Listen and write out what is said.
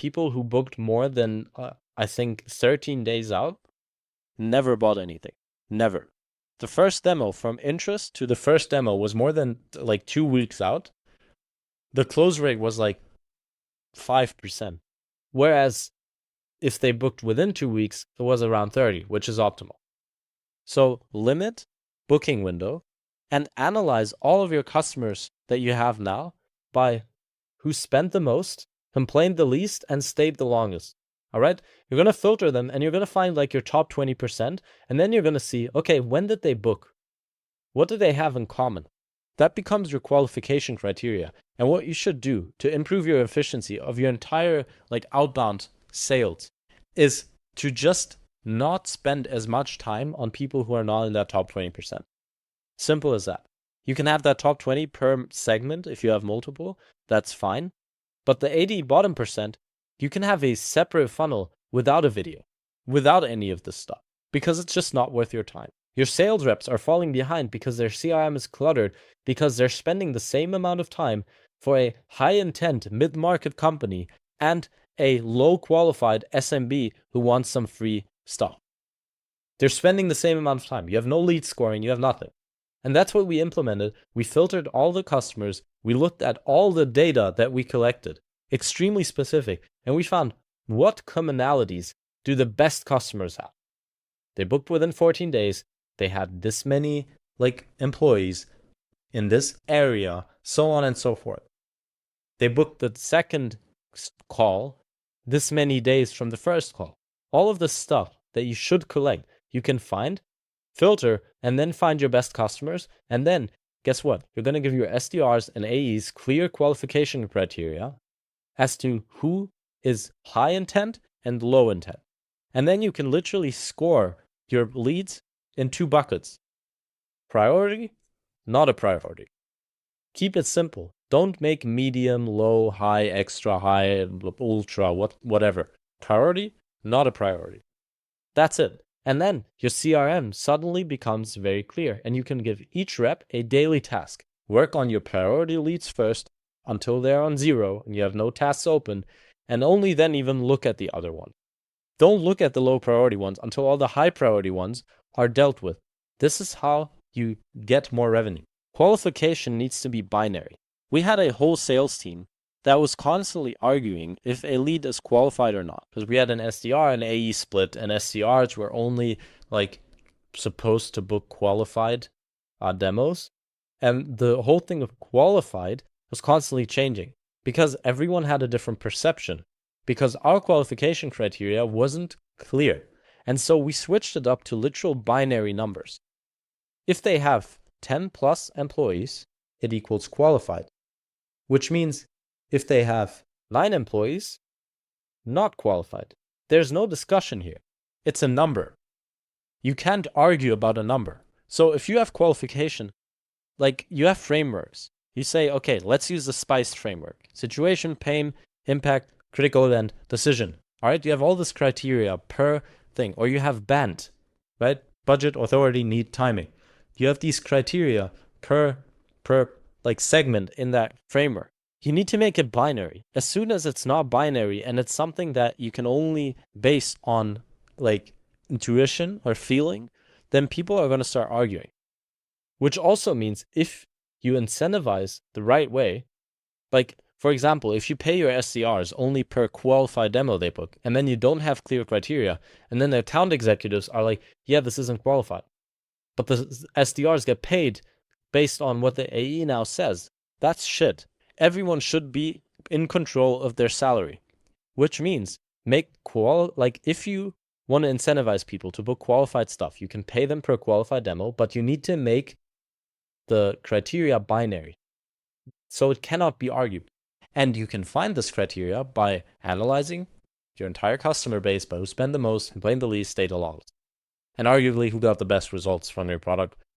people who booked more than, I think, 13 days out never bought anything. Never. The first demo, from interest to the first demo, was more than like 2 weeks out. The close rate was like 5%. Whereas if they booked within 2 weeks, it was around 30, which is optimal. So limit booking window and analyze all of your customers that you have now by who spent the most, complained the least, and stayed the longest. All right? You're going to filter them and you're going to find like your top 20%. And then you're going to see, okay, when did they book? What do they have in common? That becomes your qualification criteria. And what you should do to improve your efficiency of your entire like outbound sales is to just not spend as much time on people who are not in that top 20%. Simple as that. You can have that top 20 per segment if you have multiple. That's fine. But the 80 bottom percent, you can have a separate funnel without a video, without any of this stuff, because it's just not worth your time. Your sales reps are falling behind because their CRM is cluttered, because they're spending the same amount of time for a high-intent mid-market company and a low-qualified SMB who wants some free stuff. They're spending the same amount of time. You have no lead scoring, you have nothing. And that's what we implemented. We filtered all the customers. We looked at all the data that we collected, extremely specific. And we found what commonalities do the best customers have. They booked within 14 days. They had this many like employees in this area, so on and so forth. They booked the second call this many days from the first call. All of the stuff that you should collect, you can find, filter, and then find your best customers. And then guess what? You're going to give your SDRs and AEs clear qualification criteria as to who is high intent and low intent. And then you can literally score your leads in 2 buckets. Priority, not a priority. Keep it simple. Don't make medium, low, high, extra high, ultra, whatever. Priority, not a priority. That's it. And then your CRM suddenly becomes very clear, and you can give each rep a daily task. Work on your priority leads first until they're on 0 and you have no tasks open, and only then even look at the other one. Don't look at the low priority ones until all the high priority ones are dealt with. This is how you get more revenue. Qualification needs to be binary. We had a whole sales team that was constantly arguing if a lead is qualified or not, because we had an SDR and AE split, and SDRs were only like supposed to book qualified demos, and the whole thing of qualified was constantly changing because everyone had a different perception, because our qualification criteria wasn't clear. And so we switched it up to literal binary numbers. If they have 10 plus employees, it equals qualified, which means if they have 9 employees, not qualified. There's no discussion here. It's a number. You can't argue about a number. So if you have qualification, like you have frameworks, you say, okay, let's use the SPICE framework. Situation, pain, impact, critical event, decision. All right, you have all this criteria per thing. Or you have BANT, right? Budget, authority, need, timing. You have these criteria per like segment in that framework. You need to make it binary. As soon as it's not binary and it's something that you can only base on like intuition or feeling, then people are going to start arguing. Which also means if you incentivize the right way, like for example, if you pay your SDRs only per qualified demo they book, and then you don't have clear criteria, and then the account executives are like, yeah, this isn't qualified. But the SDRs get paid based on what the AE now says. That's shit. Everyone should be in control of their salary, which means like if you want to incentivize people to book qualified stuff, you can pay them per qualified demo, but you need to make the criteria binary, so it cannot be argued. And you can find this criteria by analyzing your entire customer base, by who spend the most, complain the least, stay the longest, and arguably who got the best results from your product